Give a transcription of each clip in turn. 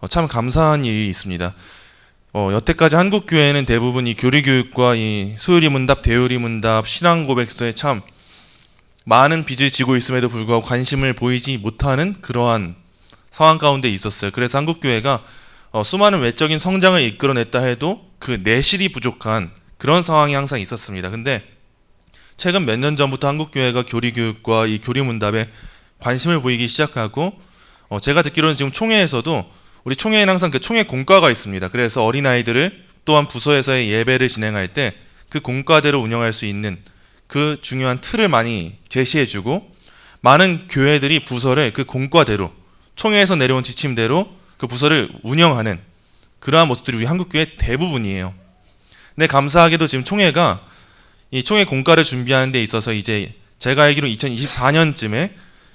참 감사한 일이 있습니다. 여태까지 한국 교회는 대부분 이 교리 교육과 이 소요리 문답, 대요리 문답, 신앙 고백서에 참 많은 빚을 지고 있음에도 불구하고 관심을 보이지 못하는 그러한 상황 가운데 있었어요. 그래서 한국 교회가 수많은 외적인 성장을 이끌어냈다 해도 그 내실이 부족한 그런 상황이 항상 있었습니다. 근데 최근 몇 년 전부터 한국 교회가 교리 교육과 이 교리 문답에 관심을 보이기 시작하고 제가 듣기로는 지금 총회에서도 우리 총회에는 항상 그 총회 공과가 있습니다. 그래서 어린아이들을 또한 부서에서의 예배를 진행할 때 그 공과대로 운영할 수 있는 그 중요한 틀을 많이 제시해주고 많은 교회들이 부서를 그 공과대로 총회에서 내려온 지침대로 그 부서를 운영하는 그러한 모습들이 우리 한국교회 대부분이에요. 근데 감사하게도 지금 총회가 이 총회 공과를 준비하는 데 있어서 이제 제가 알기로 2024년쯤에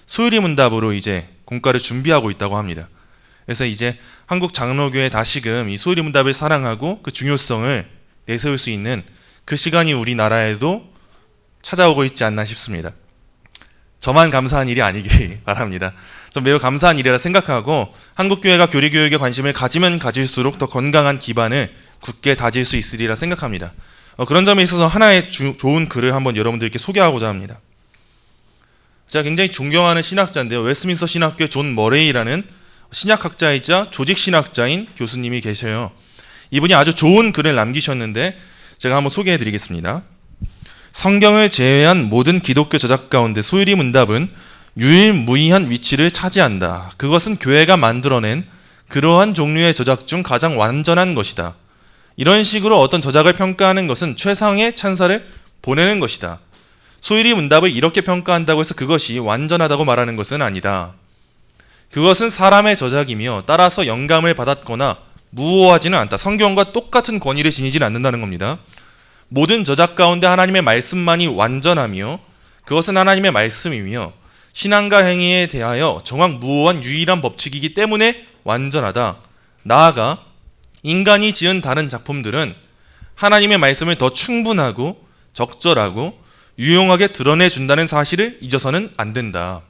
소요리 문답으로 이제 공과를 준비하고 있다고 합니다. 그래서 이제 한국 장로교회 다시금 이 소요리 문답을 사랑하고 그 중요성을 내세울 수 있는 그 시간이 우리나라에도 찾아오고 있지 않나 싶습니다. 저만 감사한 일이 아니길 바랍니다. 좀 매우 감사한 일이라 생각하고 한국교회가 교리교육에 관심을 가지면 가질수록 더 건강한 기반을 굳게 다질 수 있으리라 생각합니다. 그런 점에 있어서 하나의 좋은 글을 한번 여러분들께 소개하고자 합니다. 제가 굉장히 존경하는 신학자인데요. 웨스민스터 신학교의 존 머레이라는 신약학자이자 조직신학자인 교수님이 계셔요. 이분이 아주 좋은 글을 남기셨는데 제가 한번 소개해드리겠습니다. 성경을 제외한 모든 기독교 저작 가운데 소요리 문답은 유일무이한 위치를 차지한다. 그것은 교회가 만들어낸 그러한 종류의 저작 중 가장 완전한 것이다. 이런 식으로 어떤 저작을 평가하는 것은 최상의 찬사를 보내는 것이다. 소요리 문답을 이렇게 평가한다고 해서 그것이 완전하다고 말하는 것은 아니다. 그것은 사람의 저작이며 따라서 영감을 받았거나 무호하지는 않다. 성경과 똑같은 권위를 지니지는 않는다는 겁니다. 모든 저작 가운데 하나님의 말씀만이 완전하며 그것은 하나님의 말씀이며 신앙과 행위에 대하여 정확무오한 유일한 법칙이기 때문에 완전하다. 나아가 인간이 지은 다른 작품들은 하나님의 말씀을 더 충분하고 적절하고 유용하게 드러내준다는 사실을 잊어서는 안 된다.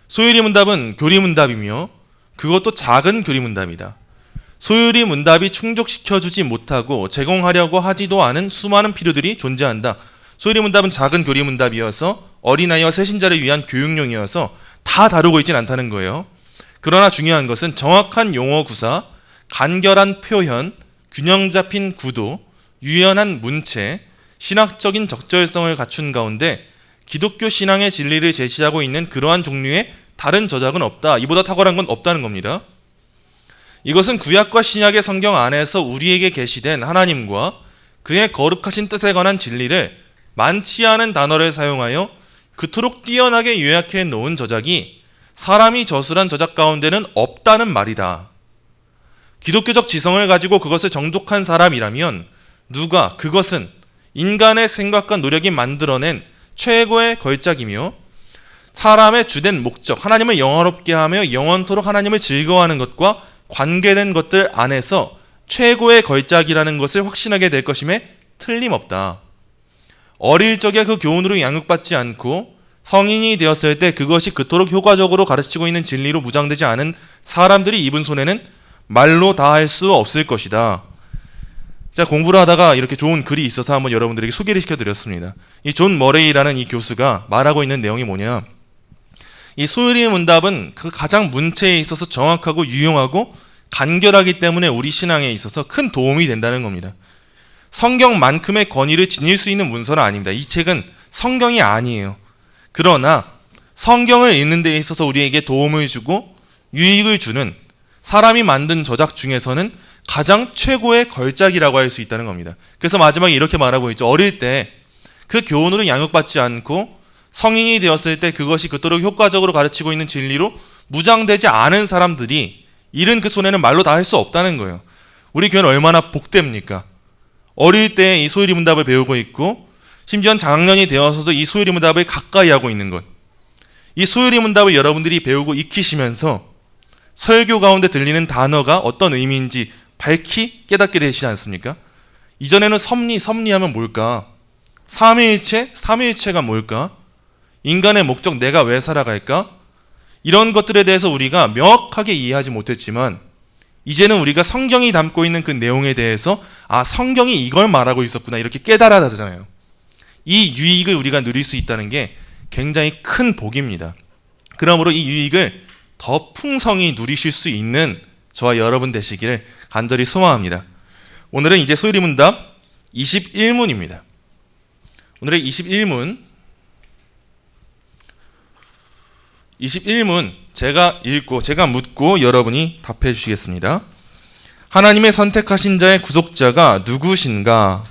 소요리 문답은 교리 문답이며 그것도 작은 교리 문답이다. 소요리 문답이 충족시켜주지 못하고 제공하려고 하지도 않은 수많은 필요들이 존재한다. 소요리 문답은 작은 교리 문답이어서 어린아이와 새신자를 위한 교육용이어서 다 다루고 있진 않다는 거예요. 그러나 중요한 것은 정확한 용어 구사, 간결한 표현, 균형 잡힌 구도, 유연한 문체, 신학적인 적절성을 갖춘 가운데 기독교 신앙의 진리를 제시하고 있는 그러한 종류의 다른 저작은 없다. 이보다 탁월한 건 없다는 겁니다. 이것은 구약과 신약의 성경 안에서 우리에게 계시된 하나님과 그의 거룩하신 뜻에 관한 진리를 많지 않은 단어를 사용하여 그토록 뛰어나게 요약해 놓은 저작이 사람이 저술한 저작 가운데는 없다는 말이다. 기독교적 지성을 가지고 그것을 정독한 사람이라면 누가 그것은 인간의 생각과 노력이 만들어낸 최고의 걸작이며 사람의 주된 목적, 하나님을 영화롭게 하며 영원토록 하나님을 즐거워하는 것과 관계된 것들 안에서 최고의 걸작이라는 것을 확신하게 될 것임에 틀림없다. 어릴 적에 그 교훈으로 양육받지 않고 성인이 되었을 때 그것이 그토록 효과적으로 가르치고 있는 진리로 무장되지 않은 사람들이 입은 손에는 말로 다 할 수 없을 것이다. 제가 공부를 하다가 이렇게 좋은 글이 있어서 한번 여러분들에게 소개를 시켜드렸습니다. 이 존 머레이라는 이 교수가 말하고 있는 내용이 뭐냐, 이 소요리 문답은 그 가장 문체에 있어서 정확하고 유용하고 간결하기 때문에 우리 신앙에 있어서 큰 도움이 된다는 겁니다. 성경만큼의 권위를 지닐 수 있는 문서는 아닙니다. 이 책은 성경이 아니에요. 그러나 성경을 읽는 데 있어서 우리에게 도움을 주고 유익을 주는 사람이 만든 저작 중에서는 가장 최고의 걸작이라고 할 수 있다는 겁니다. 그래서 마지막에 이렇게 말하고 있죠. 어릴 때 그 교훈으로 양육받지 않고 성인이 되었을 때 그것이 그토록 효과적으로 가르치고 있는 진리로 무장되지 않은 사람들이 잃은 그 손에는 말로 다 할 수 없다는 거예요. 우리 교회는 얼마나 복됩니까? 어릴 때 이 소요리 문답을 배우고 있고 심지어 장학년이 되어서도 이 소요리 문답을 가까이 하고 있는 것. 이 소요리 문답을 여러분들이 배우고 익히시면서 설교 가운데 들리는 단어가 어떤 의미인지 밝히 깨닫게 되시지 않습니까? 이전에는 섭리하면 뭘까? 삼위일체? 삼위일체가 뭘까? 인간의 목적, 내가 왜 살아갈까? 이런 것들에 대해서 우리가 명확하게 이해하지 못했지만 이제는 우리가 성경이 담고 있는 그 내용에 대해서 성경이 이걸 말하고 있었구나 이렇게 깨달아지잖아요. 이 유익을 우리가 누릴 수 있다는 게 굉장히 큰 복입니다. 그러므로 이 유익을 더 풍성히 누리실 수 있는 저와 여러분 되시기를 간절히 소망합니다. 오늘은 이제 소율이문답 21문입니다. 오늘의 21문 제가 읽고 제가 묻고 여러분이 답해 주시겠습니다. 하나님의 선택하신 자의 구속자가 누구신가?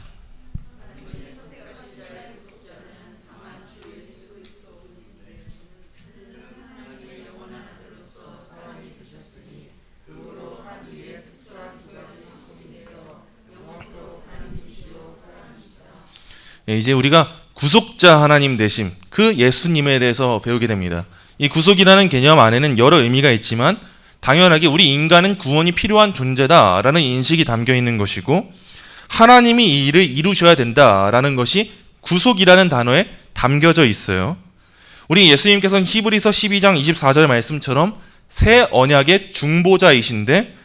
이제 우리가 구속자 하나님 되심, 그 예수님에 대해서 배우게 됩니다. 이 구속이라는 개념 안에는 여러 의미가 있지만 당연하게 우리 인간은 구원이 필요한 존재다라는 인식이 담겨 있는 것이고 하나님이 이 일을 이루셔야 된다라는 것이 구속이라는 단어에 담겨져 있어요. 우리 예수님께서는 히브리서 12장 24절 말씀처럼 새 언약의 중보자이신데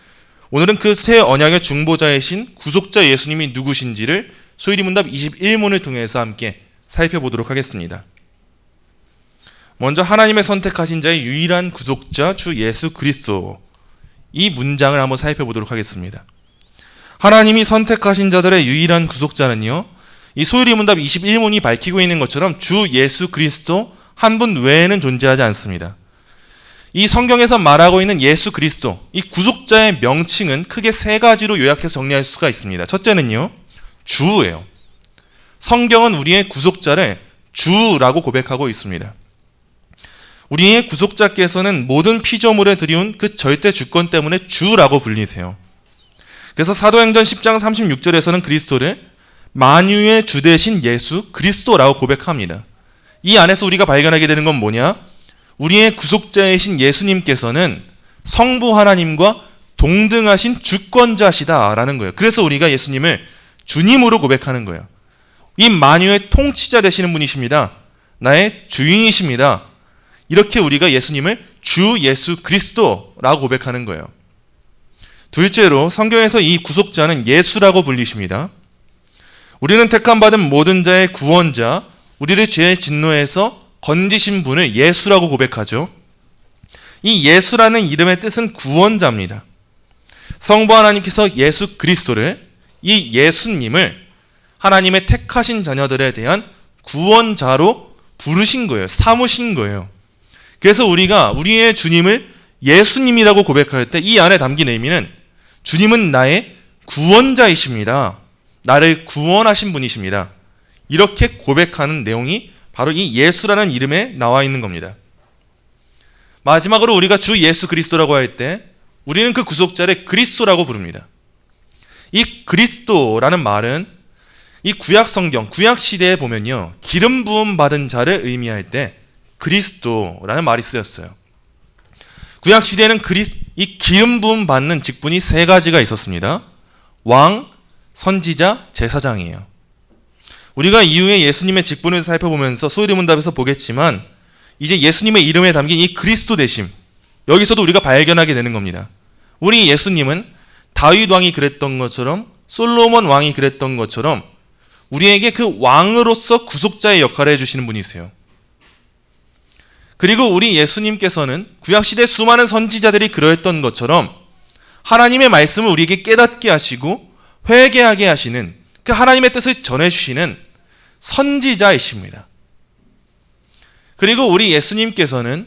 오늘은 그 새 언약의 중보자이신 구속자 예수님이 누구신지를 소율이문답 21문을 통해서 함께 살펴보도록 하겠습니다. 먼저 하나님의 선택하신 자의 유일한 구속자 주 예수 그리스도, 이 문장을 한번 살펴보도록 하겠습니다. 하나님이 선택하신 자들의 유일한 구속자는요, 이 소율이문답 21문이 밝히고 있는 것처럼 주 예수 그리스도 한 분 외에는 존재하지 않습니다. 이 성경에서 말하고 있는 예수 그리스도, 이 구속자의 명칭은 크게 세 가지로 요약해서 정리할 수가 있습니다. 첫째는요, 주예요. 성경은 우리의 구속자를 주라고 고백하고 있습니다. 우리의 구속자께서는 모든 피조물에 드리운 그 절대 주권 때문에 주라고 불리세요. 그래서 사도행전 10장 36절에서는 그리스도를 만유의 주 되신 예수 그리스도라고 고백합니다. 이 안에서 우리가 발견하게 되는 건 뭐냐? 우리의 구속자이신 예수님께서는 성부 하나님과 동등하신 주권자시다라는 거예요. 그래서 우리가 예수님을 주님으로 고백하는 거예요. 이 만유의 통치자 되시는 분이십니다. 나의 주인이십니다. 이렇게 우리가 예수님을 주 예수 그리스도라고 고백하는 거예요. 둘째로 성경에서 이 구속자는 예수라고 불리십니다. 우리는 택함받은 모든 자의 구원자, 우리를 죄의 진노에서 건지신 분을 예수라고 고백하죠. 이 예수라는 이름의 뜻은 구원자입니다. 성부 하나님께서 예수 그리스도를, 이 예수님을 하나님의 택하신 자녀들에 대한 구원자로 부르신 거예요. 삼으신 거예요. 그래서 우리가 우리의 주님을 예수님이라고 고백할 때 이 안에 담긴 의미는 주님은 나의 구원자이십니다. 나를 구원하신 분이십니다. 이렇게 고백하는 내용이 바로 이 예수라는 이름에 나와 있는 겁니다. 마지막으로 우리가 주 예수 그리스도라고 할 때 우리는 그 구속자를 그리스도라고 부릅니다. 이 그리스도라는 말은 이 구약 성경, 구약 시대에 보면요, 기름 부음 받은 자를 의미할 때 그리스도라는 말이 쓰였어요. 구약 시대에는 이 기름 부음 받는 직분이 세 가지가 있었습니다. 왕, 선지자, 제사장이에요. 우리가 이후에 예수님의 직분을 살펴보면서 소율이문답에서 보겠지만 이제 예수님의 이름에 담긴 이 그리스도 되심, 여기서도 우리가 발견하게 되는 겁니다. 우리 예수님은 다윗 왕이 그랬던 것처럼, 솔로몬 왕이 그랬던 것처럼 우리에게 그 왕으로서 구속자의 역할을 해주시는 분이세요. 그리고 우리 예수님께서는 구약시대 수많은 선지자들이 그러했던 것처럼 하나님의 말씀을 우리에게 깨닫게 하시고 회개하게 하시는, 그 하나님의 뜻을 전해주시는 선지자이십니다. 그리고 우리 예수님께서는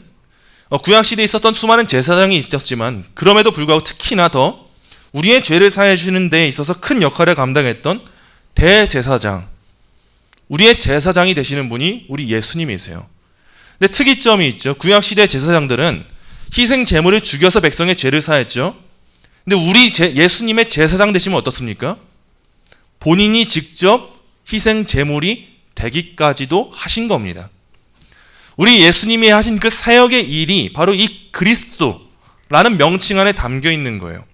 구약시대에 있었던 수많은 제사장이 있었지만 그럼에도 불구하고 특히나 더 우리의 죄를 사해 주는 데에 있어서 큰 역할을 감당했던 대제사장, 우리의 제사장이 되시는 분이 우리 예수님이세요. 근데 특이점이 있죠. 구약시대 제사장들은 희생 제물을 죽여서 백성의 죄를 사했죠. 근데 우리 예수님의 제사장 되시면 어떻습니까? 본인이 직접 희생 제물이 되기까지도 하신 겁니다. 우리 예수님이 하신 그 사역의 일이 바로 이 그리스도라는 명칭 안에 담겨 있는 거예요.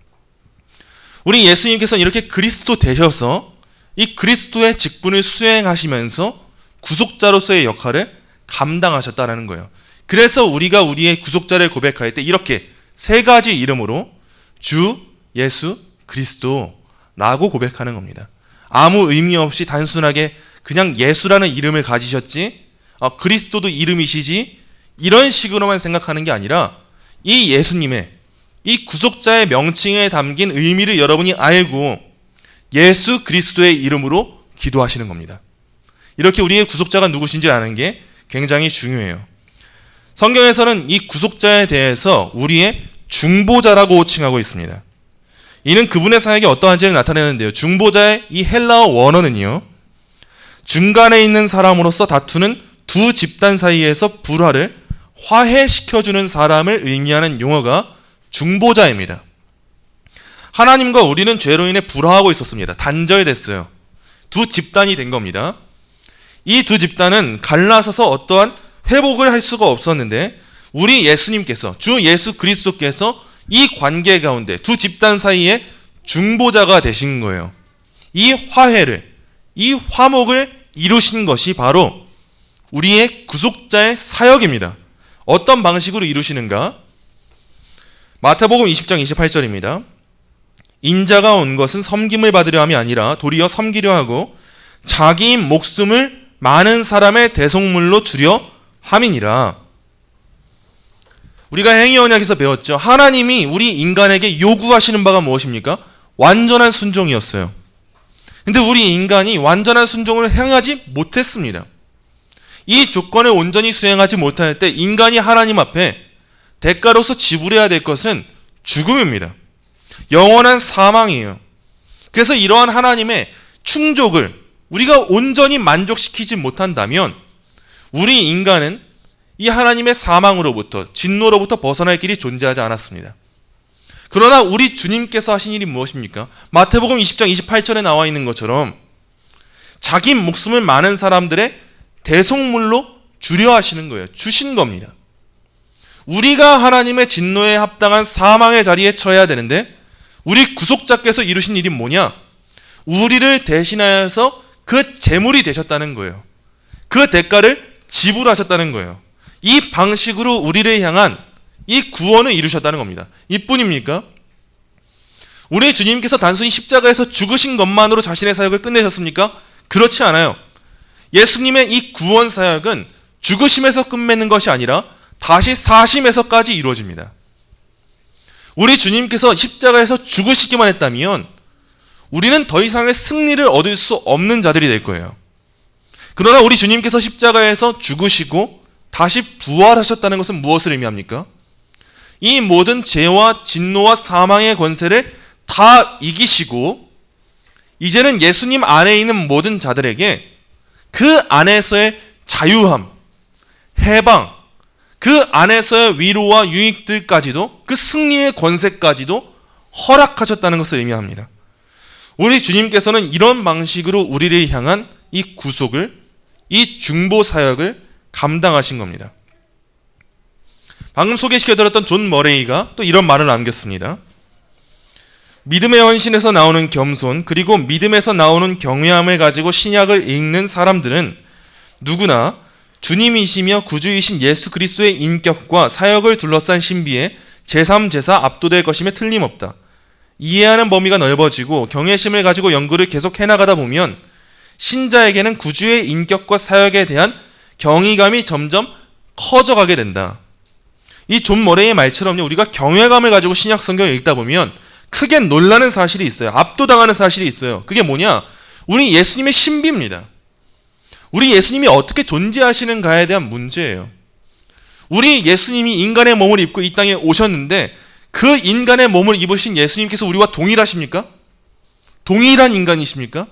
우리 예수님께서는 이렇게 그리스도 되셔서 이 그리스도의 직분을 수행하시면서 구속자로서의 역할을 감당하셨다는 거예요. 그래서 우리가 우리의 구속자를 고백할 때 이렇게 세 가지 이름으로 주 예수 그리스도라고 고백하는 겁니다. 아무 의미 없이 단순하게 그냥 예수라는 이름을 가지셨지, 그리스도도 이름이시지, 이런 식으로만 생각하는 게 아니라 이 예수님의, 이 구속자의 명칭에 담긴 의미를 여러분이 알고 예수 그리스도의 이름으로 기도하시는 겁니다. 이렇게 우리의 구속자가 누구신지 아는 게 굉장히 중요해요. 성경에서는 이 구속자에 대해서 우리의 중보자라고 호칭하고 있습니다. 이는 그분의 사역이 어떠한지를 나타내는데요. 중보자의 이 헬라어 원어는요, 중간에 있는 사람으로서 다투는 두 집단 사이에서 불화를 화해시켜주는 사람을 의미하는 용어가 중보자입니다. 하나님과 우리는 죄로 인해 불화하고 있었습니다. 단절됐어요. 두 집단이 된 겁니다. 이 두 집단은 갈라서서 어떠한 회복을 할 수가 없었는데 우리 예수님께서, 주 예수 그리스도께서 이 관계 가운데 두 집단 사이에 중보자가 되신 거예요. 이 화해를, 이 화목을 이루신 것이 바로 우리의 구속자의 사역입니다. 어떤 방식으로 이루시는가? 마태복음 20장 28절입니다. 인자가 온 것은 섬김을 받으려 함이 아니라 도리어 섬기려 하고 자기 목숨을 많은 사람의 대속물로 주려 함이니라. 우리가 행위 언약에서 배웠죠. 하나님이 우리 인간에게 요구하시는 바가 무엇입니까? 완전한 순종이었어요. 근데 우리 인간이 완전한 순종을 행하지 못했습니다. 이 조건을 온전히 수행하지 못할 때 인간이 하나님 앞에 대가로서 지불해야 될 것은 죽음입니다. 영원한 사망이에요. 그래서 이러한 하나님의 충족을 우리가 온전히 만족시키지 못한다면 우리 인간은 이 하나님의 사망으로부터, 진노로부터 벗어날 길이 존재하지 않았습니다. 그러나 우리 주님께서 하신 일이 무엇입니까? 마태복음 20장 28절에 나와 있는 것처럼 자기 목숨을 많은 사람들의 대속물로 주려 하시는 거예요. 주신 겁니다. 우리가 하나님의 진노에 합당한 사망의 자리에 처해야 되는데 우리 구속자께서 이루신 일이 뭐냐? 우리를 대신하여서 그 제물이 되셨다는 거예요. 그 대가를 지불하셨다는 거예요. 이 방식으로 우리를 향한 이 구원을 이루셨다는 겁니다. 이뿐입니까? 우리 주님께서 단순히 십자가에서 죽으신 것만으로 자신의 사역을 끝내셨습니까? 그렇지 않아요. 예수님의 이 구원 사역은 죽으심에서 끝맺는 것이 아니라 다시 사심에서까지 이루어집니다. 우리 주님께서 십자가에서 죽으시기만 했다면 우리는 더 이상의 승리를 얻을 수 없는 자들이 될 거예요. 그러나 우리 주님께서 십자가에서 죽으시고 다시 부활하셨다는 것은 무엇을 의미합니까? 이 모든 죄와 진노와 사망의 권세를 다 이기시고 이제는 예수님 안에 있는 모든 자들에게 그 안에서의 자유함, 해방, 그 안에서의 위로와 유익들까지도, 그 승리의 권세까지도 허락하셨다는 것을 의미합니다. 우리 주님께서는 이런 방식으로 우리를 향한 이 구속을, 이 중보 사역을 감당하신 겁니다. 방금 소개시켜드렸던 존 머레이가 또 이런 말을 남겼습니다. 믿음의 헌신에서 나오는 겸손, 그리고 믿음에서 나오는 경외함을 가지고 신약을 읽는 사람들은 누구나 주님이시며 구주이신 예수 그리스도의 인격과 사역을 둘러싼 신비에 제3, 제4 압도될 것임에 틀림없다. 이해하는 범위가 넓어지고 경외심을 가지고 연구를 계속 해나가다 보면 신자에게는 구주의 인격과 사역에 대한 경이감이 점점 커져가게 된다. 이 존 머레이의 말처럼요, 우리가 경외감을 가지고 신약 성경을 읽다 보면 크게 놀라는 사실이 있어요. 압도당하는 사실이 있어요. 그게 뭐냐? 우리 예수님의 신비입니다. 우리 예수님이 어떻게 존재하시는가에 대한 문제예요. 우리 예수님이 인간의 몸을 입고 이 땅에 오셨는데 그 인간의 몸을 입으신 예수님께서 우리와 동일하십니까? 동일한 인간이십니까?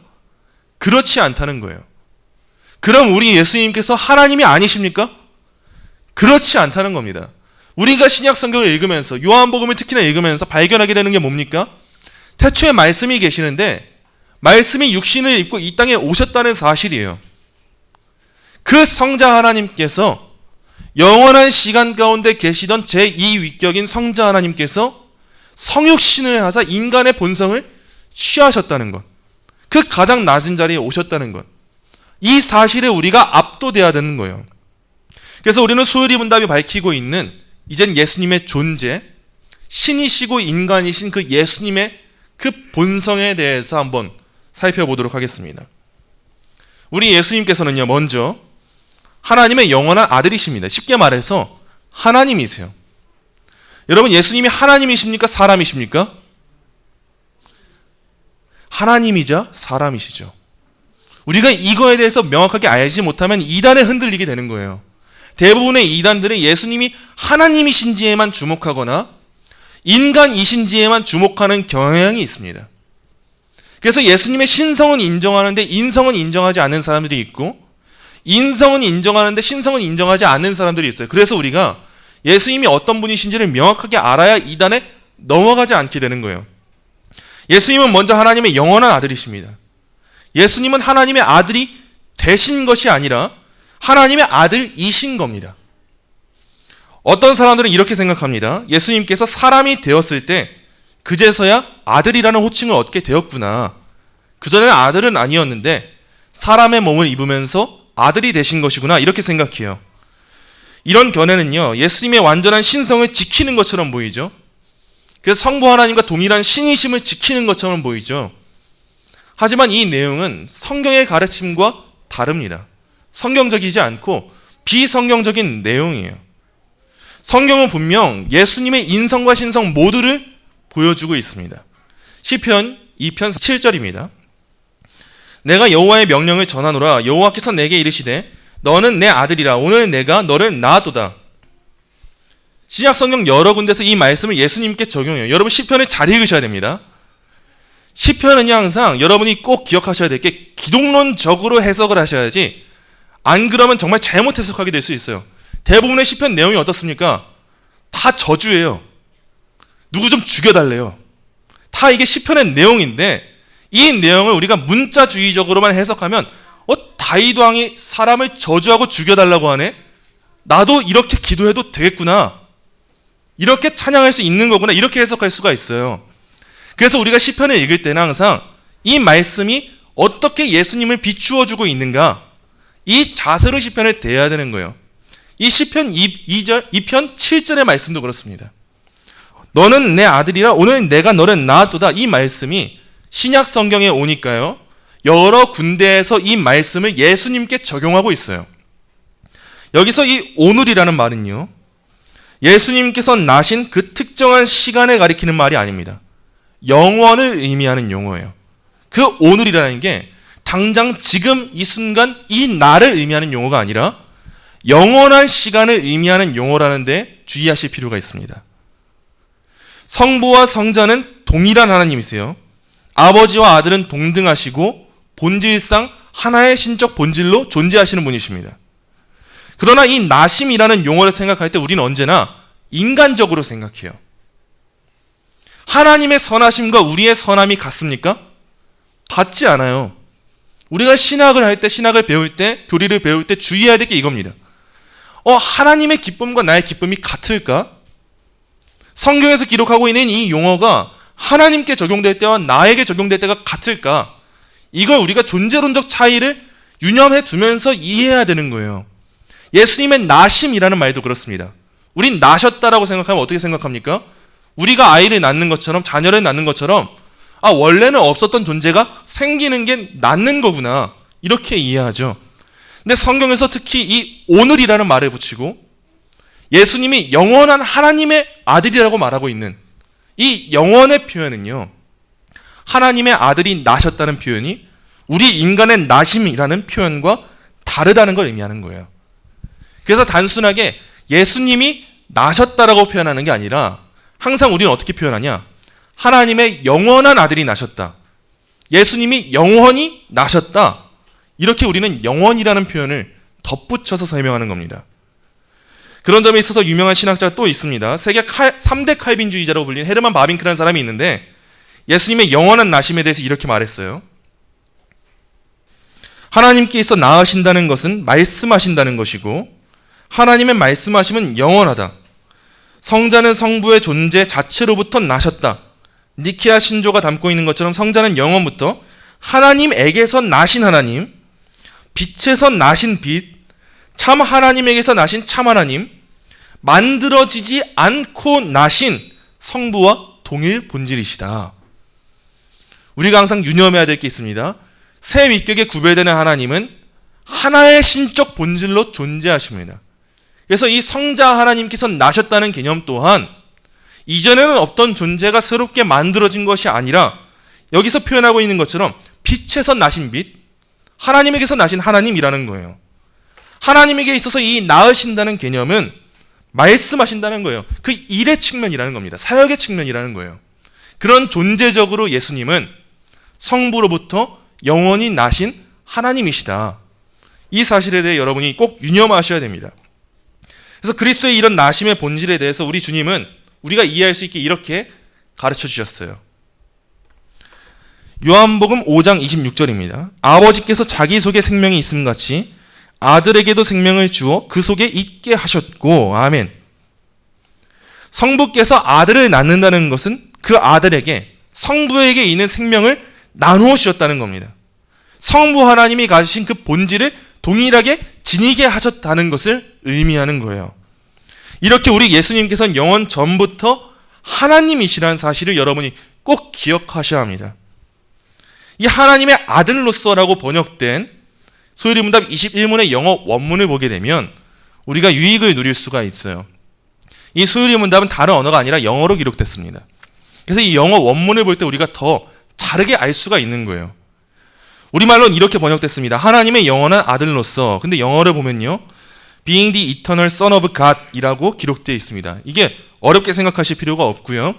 그렇지 않다는 거예요. 그럼 우리 예수님께서 하나님이 아니십니까? 그렇지 않다는 겁니다. 우리가 신약 성경을 읽으면서, 요한복음을 특히나 읽으면서 발견하게 되는 게 뭡니까? 태초에 말씀이 계시는데 말씀이 육신을 입고 이 땅에 오셨다는 사실이에요. 그 성자 하나님께서, 영원한 시간 가운데 계시던 제2위격인 성자 하나님께서 성육신을 하사 인간의 본성을 취하셨다는 것, 그 가장 낮은 자리에 오셨다는 것, 이 사실에 우리가 압도돼야 되는 거예요. 그래서 우리는 소요리 문답이 밝히고 있는 이젠 예수님의 존재, 신이시고 인간이신 그 예수님의 그 본성에 대해서 한번 살펴보도록 하겠습니다. 우리 예수님께서는요, 먼저 하나님의 영원한 아들이십니다. 쉽게 말해서 하나님이세요. 여러분, 예수님이 하나님이십니까? 사람이십니까? 하나님이자 사람이시죠. 우리가 이거에 대해서 명확하게 알지 못하면 이단에 흔들리게 되는 거예요. 대부분의 이단들은 예수님이 하나님이신지에만 주목하거나 인간이신지에만 주목하는 경향이 있습니다. 그래서 예수님의 신성은 인정하는데 인성은 인정하지 않는 사람들이 있고, 인성은 인정하는데 신성은 인정하지 않는 사람들이 있어요. 그래서 우리가 예수님이 어떤 분이신지를 명확하게 알아야 이단에 넘어가지 않게 되는 거예요. 예수님은 먼저 하나님의 영원한 아들이십니다. 예수님은 하나님의 아들이 되신 것이 아니라 하나님의 아들이신 겁니다. 어떤 사람들은 이렇게 생각합니다. 예수님께서 사람이 되었을 때 그제서야 아들이라는 호칭을 얻게 되었구나. 그전에는 아들은 아니었는데 사람의 몸을 입으면서 아들이 되신 것이구나, 이렇게 생각해요. 이런 견해는요, 예수님의 완전한 신성을 지키는 것처럼 보이죠. 그래서 성부 하나님과 동일한 신이심을 지키는 것처럼 보이죠. 하지만 이 내용은 성경의 가르침과 다릅니다. 성경적이지 않고 비성경적인 내용이에요. 성경은 분명 예수님의 인성과 신성 모두를 보여주고 있습니다. 시편 2편 7절입니다. 내가 여호와의 명령을 전하노라. 여호와께서 내게 이르시되 너는 내 아들이라. 오늘 내가 너를 낳았도다. 신약 성경 여러 군데서 이 말씀을 예수님께 적용해요. 여러분, 시편을 잘 읽으셔야 됩니다. 시편은요, 항상 여러분이 꼭 기억하셔야 될 게 기독론적으로 해석을 하셔야지, 안 그러면 정말 잘못 해석하게 될 수 있어요. 대부분의 시편 내용이 어떻습니까? 다 저주예요. 누구 좀 죽여달래요. 다 이게 시편의 내용인데, 이 내용을 우리가 문자주의적으로만 해석하면 다윗 왕이 사람을 저주하고 죽여달라고 하네? 나도 이렇게 기도해도 되겠구나, 이렇게 찬양할 수 있는 거구나, 이렇게 해석할 수가 있어요. 그래서 우리가 시편을 읽을 때는 항상 이 말씀이 어떻게 예수님을 비추어주고 있는가, 이 자세로 시편을 대해야 되는 거예요. 이 시편 2편 7절의 말씀도 그렇습니다. 너는 내 아들이라. 오늘 내가 너를 낳았도다. 이 말씀이 신약 성경에 오니까요, 여러 군데에서 이 말씀을 예수님께 적용하고 있어요. 여기서 이 오늘이라는 말은요, 예수님께서 나신 그 특정한 시간을 가리키는 말이 아닙니다. 영원을 의미하는 용어예요. 그 오늘이라는 게 당장 지금 이 순간 이 날을 의미하는 용어가 아니라 영원한 시간을 의미하는 용어라는 데 주의하실 필요가 있습니다. 성부와 성자는 동일한 하나님이세요. 아버지와 아들은 동등하시고 본질상 하나의 신적 본질로 존재하시는 분이십니다. 그러나 이 나심이라는 용어를 생각할 때 우리는 언제나 인간적으로 생각해요. 하나님의 선하심과 우리의 선함이 같습니까? 같지 않아요. 우리가 신학을 할 때, 신학을 배울 때, 교리를 배울 때 주의해야 될 게 이겁니다. 하나님의 기쁨과 나의 기쁨이 같을까? 성경에서 기록하고 있는 이 용어가 하나님께 적용될 때와 나에게 적용될 때가 같을까? 이걸 우리가 존재론적 차이를 유념해 두면서 이해해야 되는 거예요. 예수님의 나심이라는 말도 그렇습니다. 우린 나셨다라고 생각하면 어떻게 생각합니까? 우리가 아이를 낳는 것처럼, 자녀를 낳는 것처럼, 원래는 없었던 존재가 생기는 게 낳는 거구나, 이렇게 이해하죠. 근데 성경에서 특히 이 오늘이라는 말을 붙이고 예수님이 영원한 하나님의 아들이라고 말하고 있는 이 영원의 표현은요, 하나님의 아들이 나셨다는 표현이 우리 인간의 나심이라는 표현과 다르다는 걸 의미하는 거예요. 그래서 단순하게 예수님이 나셨다라고 표현하는 게 아니라 항상 우리는 어떻게 표현하냐? 하나님의 영원한 아들이 나셨다. 예수님이 영원히 나셨다. 이렇게 우리는 영원이라는 표현을 덧붙여서 설명하는 겁니다. 그런 점에 있어서 유명한 신학자가 또 있습니다. 세계 3대 칼빈주의자라고 불리는 헤르만 바빙크라는 사람이 있는데 예수님의 영원한 나심에 대해서 이렇게 말했어요. 하나님께서 나으신다는 것은 말씀하신다는 것이고 하나님의 말씀하심은 영원하다. 성자는 성부의 존재 자체로부터 나셨다. 니케아 신조가 담고 있는 것처럼 성자는 영원부터 하나님에게서 나신 하나님, 빛에서 나신 빛, 참 하나님에게서 나신 참 하나님, 만들어지지 않고 나신 성부와 동일 본질이시다. 우리가 항상 유념해야 될 게 있습니다. 새 위격에 구별되는 하나님은 하나의 신적 본질로 존재하십니다. 그래서 이 성자 하나님께서 나셨다는 개념 또한 이전에는 없던 존재가 새롭게 만들어진 것이 아니라 여기서 표현하고 있는 것처럼 빛에서 나신 빛, 하나님에게서 나신 하나님이라는 거예요. 하나님에게 있어서 이 나으신다는 개념은 말씀하신다는 거예요. 그 일의 측면이라는 겁니다. 사역의 측면이라는 거예요. 그런 존재적으로 예수님은 성부로부터 영원히 나신 하나님이시다. 이 사실에 대해 여러분이 꼭 유념하셔야 됩니다. 그래서 그리스도의 이런 나심의 본질에 대해서 우리 주님은 우리가 이해할 수 있게 이렇게 가르쳐 주셨어요. 요한복음 5장 26절입니다. 아버지께서 자기 속에 생명이 있음 같이 아들에게도 생명을 주어 그 속에 있게 하셨고, 아멘. 성부께서 아들을 낳는다는 것은 그 아들에게, 성부에게 있는 생명을 나누어 주셨다는 겁니다. 성부 하나님이 가지신 그 본질을 동일하게 지니게 하셨다는 것을 의미하는 거예요. 이렇게 우리 예수님께서는 영원 전부터 하나님이시라는 사실을 여러분이 꼭 기억하셔야 합니다. 이 하나님의 아들로서라고 번역된 소유리문답 21문의 영어 원문을 보게 되면 우리가 유익을 누릴 수가 있어요. 이 소유리문답은 다른 언어가 아니라 영어로 기록됐습니다. 그래서 이 영어 원문을 볼 때 우리가 더 다르게 알 수가 있는 거예요. 우리말로는 이렇게 번역됐습니다. 하나님의 영원한 아들로서. 근데 영어를 보면요, Being the eternal son of God 이라고 기록되어 있습니다. 이게 어렵게 생각하실 필요가 없고요.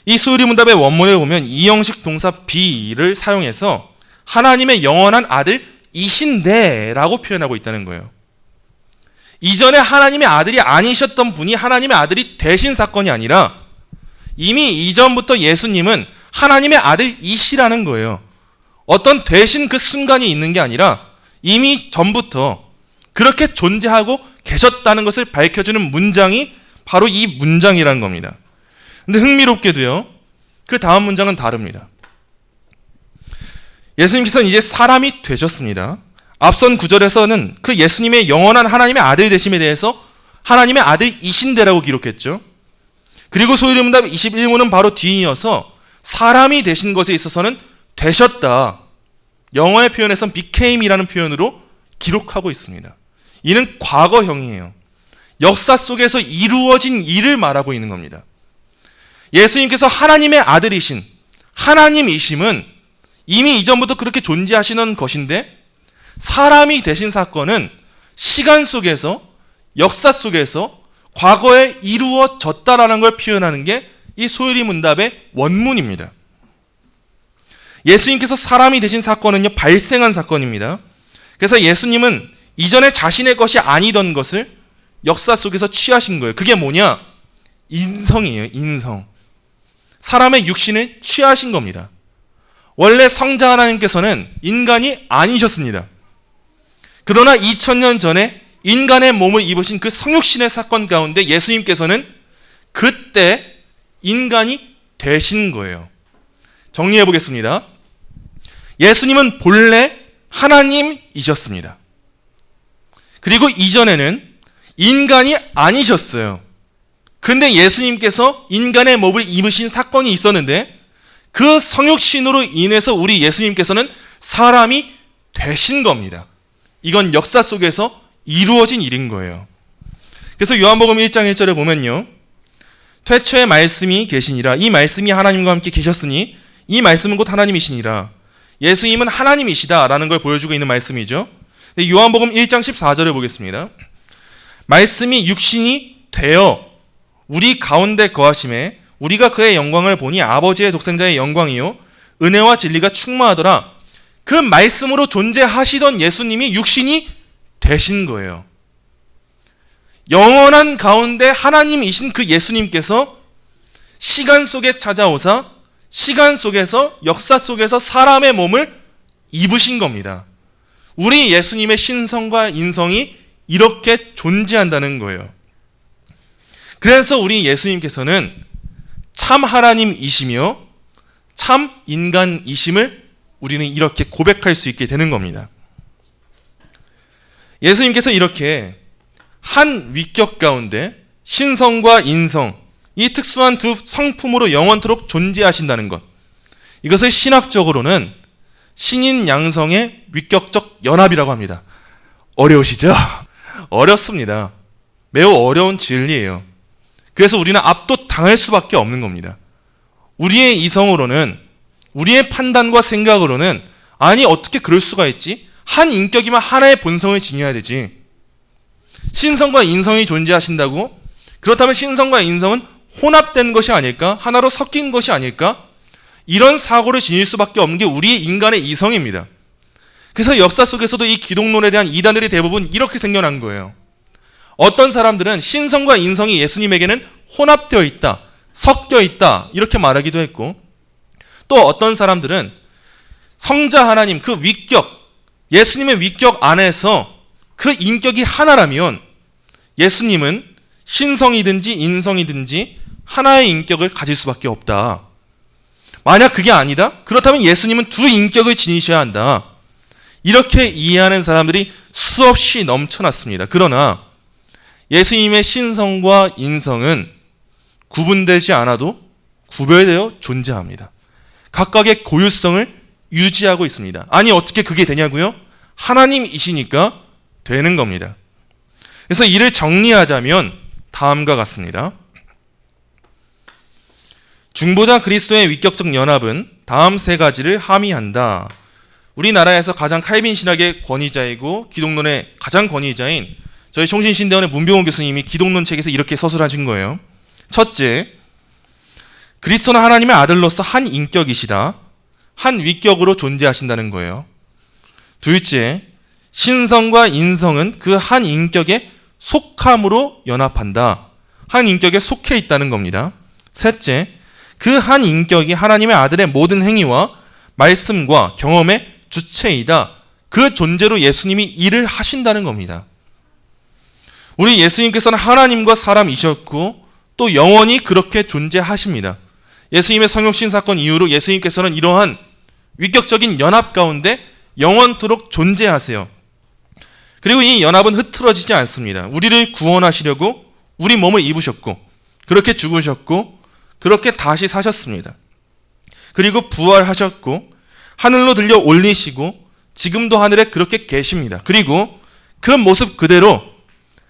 이 소유리문답의 원문을 보면 이형식 동사 be를 사용해서 하나님의 영원한 아들이신데 라고 표현하고 있다는 거예요. 이전에 하나님의 아들이 아니셨던 분이 하나님의 아들이 되신 사건이 아니라 이미 이전부터 예수님은 하나님의 아들이시라는 거예요. 어떤 되신 그 순간이 있는 게 아니라 이미 전부터 그렇게 존재하고 계셨다는 것을 밝혀주는 문장이 바로 이 문장이라는 겁니다. 근데 흥미롭게도요, 그 다음 문장은 다릅니다. 예수님께서는 이제 사람이 되셨습니다. 앞선 구절에서는 그 예수님의 영원한 하나님의 아들 되심에 대해서 하나님의 아들이신데라고 기록했죠. 그리고 소유리문답 21문은 바로 뒤이어서 사람이 되신 것에 있어서는 되셨다, 영어의 표현에선 became이라는 표현으로 기록하고 있습니다. 이는 과거형이에요. 역사 속에서 이루어진 일을 말하고 있는 겁니다. 예수님께서 하나님의 아들이신 하나님이심은 이미 이전부터 그렇게 존재하시는 것인데, 사람이 되신 사건은 시간 속에서, 역사 속에서 과거에 이루어졌다라는 걸 표현하는 게 이 소유리문답의 원문입니다. 예수님께서 사람이 되신 사건은요, 발생한 사건입니다. 그래서 예수님은 이전에 자신의 것이 아니던 것을 역사 속에서 취하신 거예요. 그게 뭐냐? 인성이에요. 인성. 사람의 육신을 취하신 겁니다. 원래 성자 하나님께서는 인간이 아니셨습니다. 그러나 2000년 전에 인간의 몸을 입으신 그 성육신의 사건 가운데 예수님께서는 그때 인간이 되신 거예요. 정리해 보겠습니다. 예수님은 본래 하나님이셨습니다. 그리고 이전에는 인간이 아니셨어요. 근데 예수님께서 인간의 몸을 입으신 사건이 있었는데 그 성육신으로 인해서 우리 예수님께서는 사람이 되신 겁니다. 이건 역사 속에서 이루어진 일인 거예요. 그래서 요한복음 1장 1절에 보면요, 태초에 말씀이 계시니라. 이 말씀이 하나님과 함께 계셨으니 이 말씀은 곧 하나님이시니라. 예수님은 하나님이시다라는 걸 보여주고 있는 말씀이죠. 요한복음 1장 14절을 보겠습니다. 말씀이 육신이 되어 우리 가운데 거하심에 우리가 그의 영광을 보니 아버지의 독생자의 영광이요 은혜와 진리가 충만하더라. 그 말씀으로 존재하시던 예수님이 육신이 되신 거예요. 영원한 가운데 하나님이신 그 예수님께서 시간 속에 찾아오사 시간 속에서, 역사 속에서 사람의 몸을 입으신 겁니다. 우리 예수님의 신성과 인성이 이렇게 존재한다는 거예요. 그래서 우리 예수님께서는 참 하나님이시며 참 인간이심을 우리는 이렇게 고백할 수 있게 되는 겁니다. 예수님께서 이렇게 한 위격 가운데 신성과 인성, 이 특수한 두 성품으로 영원토록 존재하신다는 것, 이것을 신학적으로는 신인 양성의 위격적 연합이라고 합니다. 어려우시죠? 어렵습니다. 매우 어려운 진리예요. 그래서 우리는 압도당할 수밖에 없는 겁니다. 우리의 이성으로는, 우리의 판단과 생각으로는 아니 어떻게 그럴 수가 있지? 한 인격이면 하나의 본성을 지녀야 되지. 신성과 인성이 존재하신다고? 그렇다면 신성과 인성은 혼합된 것이 아닐까? 하나로 섞인 것이 아닐까? 이런 사고를 지닐 수밖에 없는 게 우리의 인간의 이성입니다. 그래서 역사 속에서도 이 기독론에 대한 이단들이 대부분 이렇게 생겨난 거예요. 어떤 사람들은 신성과 인성이 예수님에게는 혼합되어 있다, 섞여 있다 이렇게 말하기도 했고, 또 어떤 사람들은 성자 하나님 그 위격, 예수님의 위격 안에서 그 인격이 하나라면 예수님은 신성이든지 인성이든지 하나의 인격을 가질 수밖에 없다. 만약 그게 아니다? 그렇다면 예수님은 두 인격을 지니셔야 한다. 이렇게 이해하는 사람들이 수없이 넘쳐났습니다. 그러나 예수님의 신성과 인성은 구분되지 않아도 구별되어 존재합니다. 각각의 고유성을 유지하고 있습니다. 아니 어떻게 그게 되냐고요? 하나님이시니까 되는 겁니다. 그래서 이를 정리하자면 다음과 같습니다. 중보자 그리스도의 위격적 연합은 다음 세 가지를 함의한다. 우리나라에서 가장 칼빈 신학의 권위자이고 기독론의 가장 권위자인 저희 총신신대원의 문병호 교수님이 기독론 책에서 이렇게 서술하신 거예요. 첫째, 그리스도는 하나님의 아들로서 한 인격이시다. 한 위격으로 존재하신다는 거예요. 둘째, 신성과 인성은 그 한 인격의 속함으로 연합한다. 한 인격에 속해 있다는 겁니다. 셋째, 그 한 인격이 하나님의 아들의 모든 행위와 말씀과 경험의 주체이다. 그 존재로 예수님이 일을 하신다는 겁니다. 우리 예수님께서는 하나님과 사람이셨고 또 영원히 그렇게 존재하십니다. 예수님의 성육신 사건 이후로 예수님께서는 이러한 위격적인 연합 가운데 영원토록 존재하세요. 그리고 이 연합은 흐트러지지 않습니다. 우리를 구원하시려고 우리 몸을 입으셨고 그렇게 죽으셨고 그렇게 다시 사셨습니다. 그리고 부활하셨고 하늘로 들려 올리시고 지금도 하늘에 그렇게 계십니다. 그리고 그 모습 그대로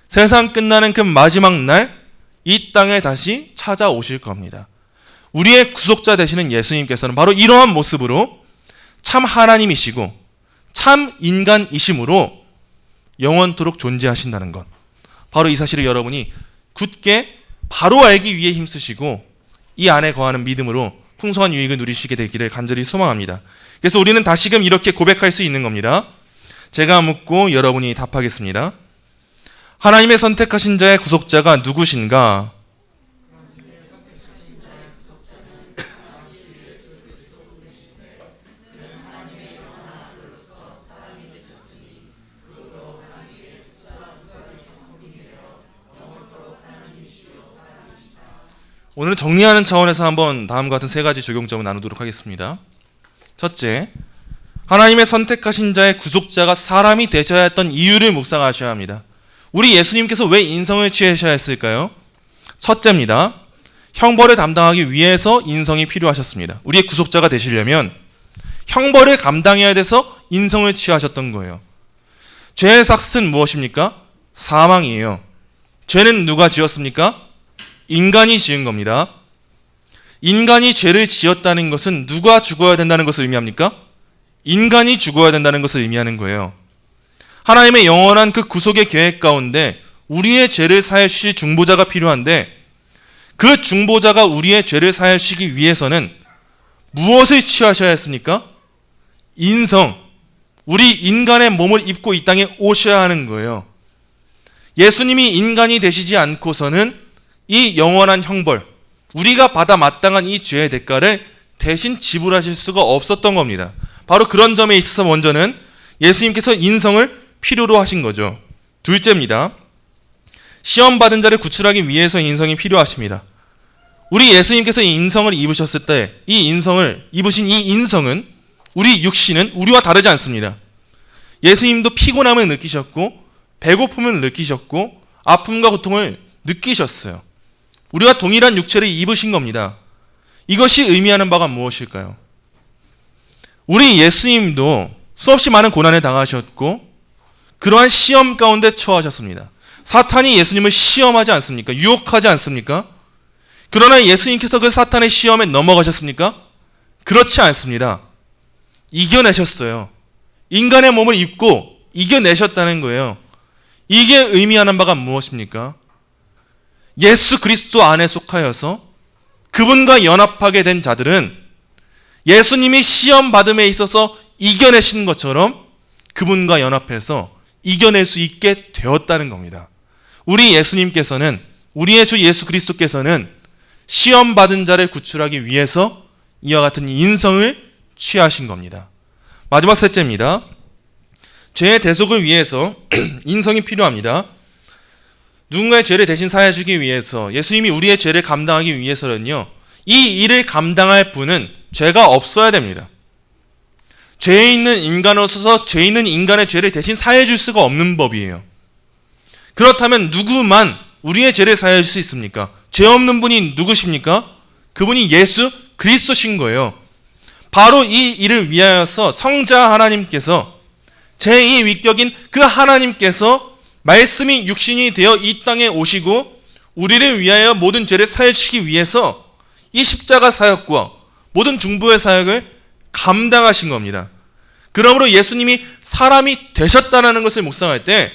세상 끝나는 그 마지막 날 이 땅에 다시 찾아오실 겁니다. 우리의 구속자 되시는 예수님께서는 바로 이러한 모습으로 참 하나님이시고 참 인간이심으로 영원토록 존재하신다는 것, 바로 이 사실을 여러분이 굳게 바로 알기 위해 힘쓰시고 이 안에 거하는 믿음으로 풍성한 유익을 누리시게 되기를 간절히 소망합니다. 그래서 우리는 다시금 이렇게 고백할 수 있는 겁니다. 제가 묻고 여러분이 답하겠습니다. 하나님의 선택하신 자의 구속자가 누구신가? 오늘은 정리하는 차원에서 한번 다음과 같은 세 가지 적용점을 나누도록 하겠습니다. 첫째, 하나님의 선택하신 자의 구속자가 사람이 되셔야 했던 이유를 묵상하셔야 합니다. 우리 예수님께서 왜 인성을 취하셔야 했을까요? 첫째입니다. 형벌을 담당하기 위해서 인성이 필요하셨습니다. 우리의 구속자가 되시려면 형벌을 감당해야 돼서 인성을 취하셨던 거예요. 죄의 삭은 무엇입니까? 사망이에요. 죄는 누가 지었습니까? 인간이 지은 겁니다. 인간이 죄를 지었다는 것은 누가 죽어야 된다는 것을 의미합니까? 인간이 죽어야 된다는 것을 의미하는 거예요. 하나님의 영원한 그 구속의 계획 가운데 우리의 죄를 사해 주실 중보자가 필요한데 그 중보자가 우리의 죄를 사해 주시기 위해서는 무엇을 취하셔야 했습니까? 인성, 우리 인간의 몸을 입고 이 땅에 오셔야 하는 거예요. 예수님이 인간이 되시지 않고서는 이 영원한 형벌, 우리가 받아 마땅한 이 죄의 대가를 대신 지불하실 수가 없었던 겁니다. 바로 그런 점에 있어서 먼저는 예수님께서 인성을 필요로 하신 거죠. 둘째입니다. 시험 받은 자를 구출하기 위해서 인성이 필요하십니다. 우리 예수님께서 이 인성을 입으셨을 때 이 인성을 입으신 이 인성은 우리 육신은 우리와 다르지 않습니다. 예수님도 피곤함을 느끼셨고 배고픔을 느끼셨고 아픔과 고통을 느끼셨어요. 우리가 동일한 육체를 입으신 겁니다. 이것이 의미하는 바가 무엇일까요? 우리 예수님도 수없이 많은 고난에 당하셨고 그러한 시험 가운데 처하셨습니다. 사탄이 예수님을 시험하지 않습니까? 유혹하지 않습니까? 그러나 예수님께서 그 사탄의 시험에 넘어가셨습니까? 그렇지 않습니다. 이겨내셨어요. 인간의 몸을 입고 이겨내셨다는 거예요. 이게 의미하는 바가 무엇입니까? 예수 그리스도 안에 속하여서 그분과 연합하게 된 자들은 예수님이 시험 받음에 있어서 이겨내신 것처럼 그분과 연합해서 이겨낼 수 있게 되었다는 겁니다. 우리 예수님께서는, 우리의 주 예수 그리스도께서는 시험 받은 자를 구출하기 위해서 이와 같은 인성을 취하신 겁니다. 마지막 셋째입니다. 죄의 대속을 위해서 인성이 필요합니다. 누군가의 죄를 대신 사해주기 위해서, 예수님이 우리의 죄를 감당하기 위해서는요, 이 일을 감당할 분은 죄가 없어야 됩니다. 죄에 있는 인간으로서 죄 있는 인간의 죄를 대신 사해줄 수가 없는 법이에요. 그렇다면 누구만 우리의 죄를 사해줄 수 있습니까? 죄 없는 분이 누구십니까? 그분이 예수 그리스도신 거예요. 바로 이 일을 위하여서 성자 하나님께서, 제2 위격인 그 하나님께서 말씀이 육신이 되어 이 땅에 오시고 우리를 위하여 모든 죄를 사해주시기 위해서 이 십자가 사역과 모든 중보의 사역을 감당하신 겁니다. 그러므로 예수님이 사람이 되셨다는 것을 묵상할 때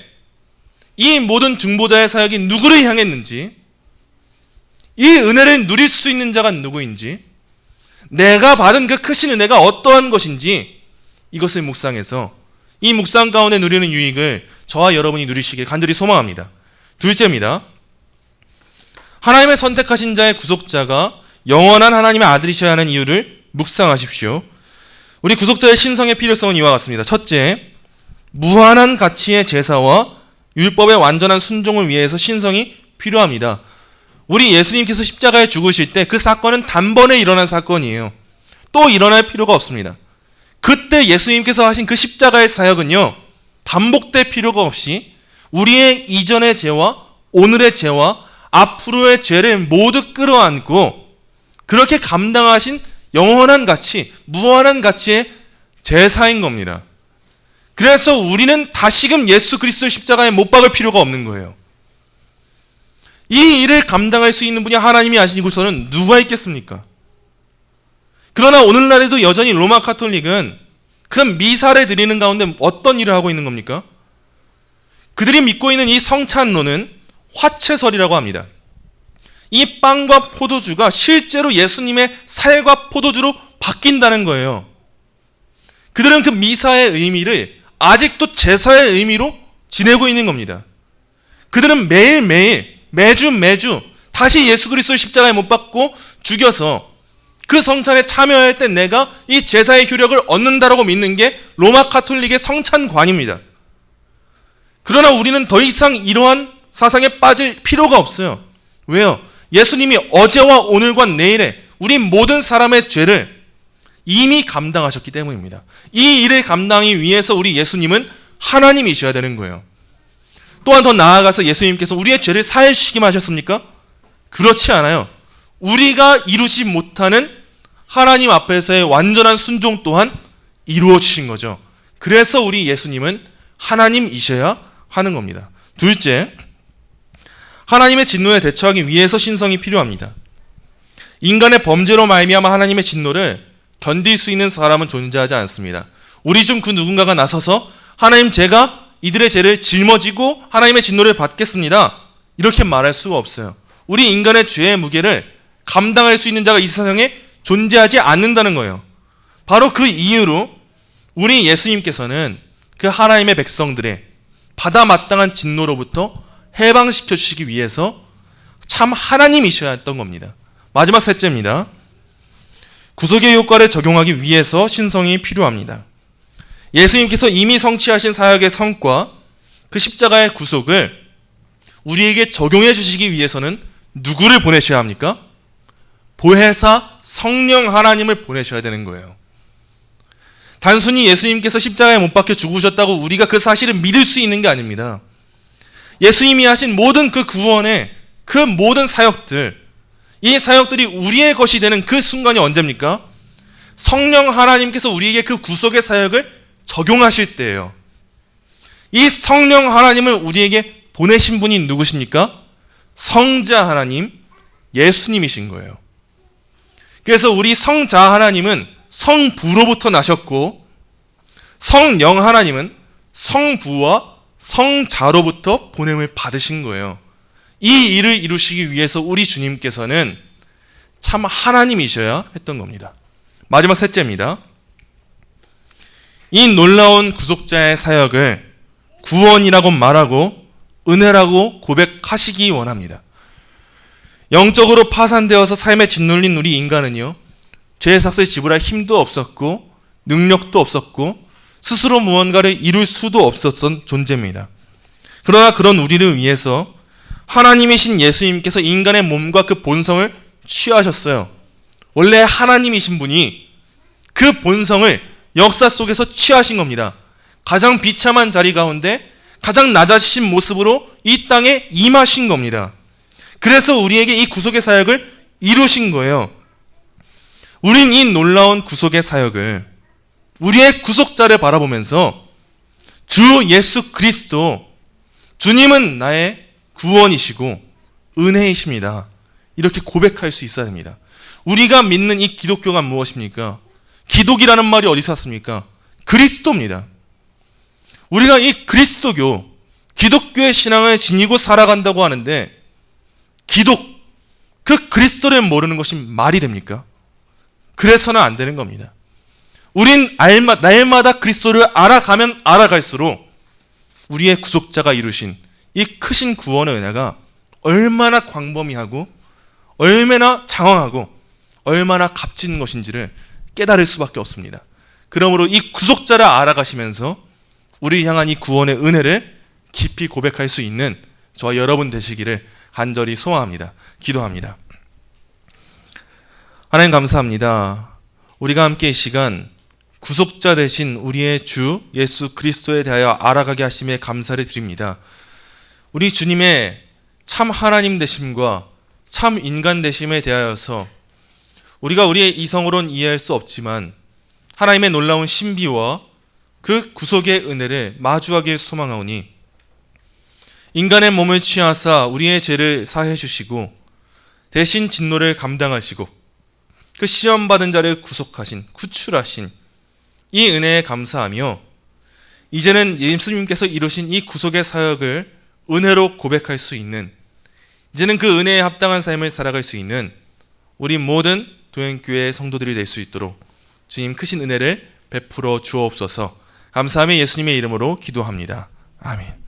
이 모든 중보자의 사역이 누구를 향했는지, 이 은혜를 누릴 수 있는 자가 누구인지, 내가 받은 그 크신 은혜가 어떠한 것인지 이것을 묵상해서 이 묵상 가운데 누리는 유익을 저와 여러분이 누리시길 간절히 소망합니다. 둘째입니다. 하나님의 선택하신 자의 구속자가 영원한 하나님의 아들이셔야 하는 이유를 묵상하십시오. 우리 구속자의 신성의 필요성은 이와 같습니다. 첫째, 무한한 가치의 제사와 율법의 완전한 순종을 위해서 신성이 필요합니다. 우리 예수님께서 십자가에 죽으실 때 그 사건은 단번에 일어난 사건이에요. 또 일어날 필요가 없습니다. 그때 예수님께서 하신 그 십자가의 사역은요, 반복될 필요가 없이 우리의 이전의 죄와 오늘의 죄와 앞으로의 죄를 모두 끌어안고 그렇게 감당하신 영원한 가치, 무한한 가치의 제사인 겁니다. 그래서 우리는 다시금 예수 그리스도의 십자가에 못 박을 필요가 없는 거예요. 이 일을 감당할 수 있는 분이 하나님이 아니고서는 누가 있겠습니까? 그러나 오늘날에도 여전히 로마 카톨릭은 그 미사를 드리는 가운데 어떤 일을 하고 있는 겁니까? 그들이 믿고 있는 이 성찬로는 화채설이라고 합니다. 이 빵과 포도주가 실제로 예수님의 살과 포도주로 바뀐다는 거예요. 그들은 그 미사의 의미를 아직도 제사의 의미로 지내고 있는 겁니다. 그들은 매일매일, 매주 다시 예수 그리스도의 십자가에 못 박고 죽여서 그 성찬에 참여할 때 내가 이 제사의 효력을 얻는다라고 믿는 게 로마 카톨릭의 성찬관입니다. 그러나 우리는 더 이상 이러한 사상에 빠질 필요가 없어요. 왜요? 예수님이 어제와 오늘과 내일에 우리 모든 사람의 죄를 이미 감당하셨기 때문입니다. 이 일을 감당하기 위해서 우리 예수님은 하나님이셔야 되는 거예요. 또한 더 나아가서 예수님께서 우리의 죄를 사해 주시기만 하셨습니까? 그렇지 않아요. 우리가 이루지 못하는 하나님 앞에서의 완전한 순종 또한 이루어 주신 거죠. 그래서 우리 예수님은 하나님이셔야 하는 겁니다. 둘째, 하나님의 진노에 대처하기 위해서 신성이 필요합니다. 인간의 범죄로 말미암아 하나님의 진노를 견딜 수 있는 사람은 존재하지 않습니다. 우리 중 그 누군가가 나서서 하나님, 제가 이들의 죄를 짊어지고 하나님의 진노를 받겠습니다, 이렇게 말할 수가 없어요. 우리 인간의 죄의 무게를 감당할 수 있는 자가 이 세상에 존재하지 않는다는 거예요. 바로 그 이유로 우리 예수님께서는 그 하나님의 백성들의 받아 마땅한 진노로부터 해방시켜 주시기 위해서 참 하나님이셔야 했던 겁니다. 마지막 셋째입니다. 구속의 효과를 적용하기 위해서 신성이 필요합니다. 예수님께서 이미 성취하신 사역의 성과, 그 십자가의 구속을 우리에게 적용해 주시기 위해서는 누구를 보내셔야 합니까? 보혜사 성령 하나님을 보내셔야 되는 거예요. 단순히 예수님께서 십자가에 못 박혀 죽으셨다고 우리가 그 사실을 믿을 수 있는 게 아닙니다. 예수님이 하신 모든 그 구원의 그 모든 사역들, 이 사역들이 우리의 것이 되는 그 순간이 언제입니까? 성령 하나님께서 우리에게 그 구속의 사역을 적용하실 때예요. 이 성령 하나님을 우리에게 보내신 분이 누구십니까? 성자 하나님, 예수님이신 거예요. 그래서 우리 성자 하나님은 성부로부터 나셨고, 성령 하나님은 성부와 성자로부터 보냄을 받으신 거예요. 이 일을 이루시기 위해서 우리 주님께서는 참 하나님이셔야 했던 겁니다. 마지막 셋째입니다. 이 놀라운 구속자의 사역을 구원이라고 말하고 은혜라고 고백하시기 원합니다. 영적으로 파산되어서 삶에 짓눌린 우리 인간은요, 죄의 삭을 지불할 힘도 없었고 능력도 없었고 스스로 무언가를 이룰 수도 없었던 존재입니다. 그러나 그런 우리를 위해서 하나님이신 예수님께서 인간의 몸과 그 본성을 취하셨어요. 원래 하나님이신 분이 그 본성을 역사 속에서 취하신 겁니다. 가장 비참한 자리 가운데 가장 낮아지신 모습으로 이 땅에 임하신 겁니다. 그래서 우리에게 이 구속의 사역을 이루신 거예요. 우린 이 놀라운 구속의 사역을, 우리의 구속자를 바라보면서 주 예수 그리스도, 주님은 나의 구원이시고 은혜이십니다, 이렇게 고백할 수 있어야 됩니다. 우리가 믿는 이 기독교가 무엇입니까? 기독이라는 말이 어디서 왔습니까? 그리스도입니다. 우리가 이 그리스도교, 기독교의 신앙을 지니고 살아간다고 하는데 기독, 그 그리스도를 모르는 것이 말이 됩니까? 그래서는 안 되는 겁니다. 우린 날마다 그리스도를 알아가면 알아갈수록 우리의 구속자가 이루신 이 크신 구원의 은혜가 얼마나 광범위하고 얼마나 장황하고 얼마나 값진 것인지를 깨달을 수밖에 없습니다. 그러므로 이 구속자를 알아가시면서 우리를 향한 이 구원의 은혜를 깊이 고백할 수 있는 저와 여러분 되시기를 간절히 소망합니다. 기도합니다. 하나님 감사합니다. 우리가 함께 이 시간 구속자 되신 우리의 주 예수 그리스도에 대하여 알아가게 하심에 감사를 드립니다. 우리 주님의 참 하나님 되심과 참 인간 되심에 대하여서 우리가 우리의 이성으로는 이해할 수 없지만 하나님의 놀라운 신비와 그 구속의 은혜를 마주하길 소망하오니 인간의 몸을 취하사 우리의 죄를 사해 주시고 대신 진노를 감당하시고 그 시험받은 자를 구속하신, 구출하신 이 은혜에 감사하며 이제는 예수님께서 이루신 이 구속의 사역을 은혜로 고백할 수 있는, 이제는 그 은혜에 합당한 삶을 살아갈 수 있는 우리 모든 도행교회 성도들이 될 수 있도록 주님 크신 은혜를 베풀어 주옵소서. 감사하며 예수님의 이름으로 기도합니다. 아멘.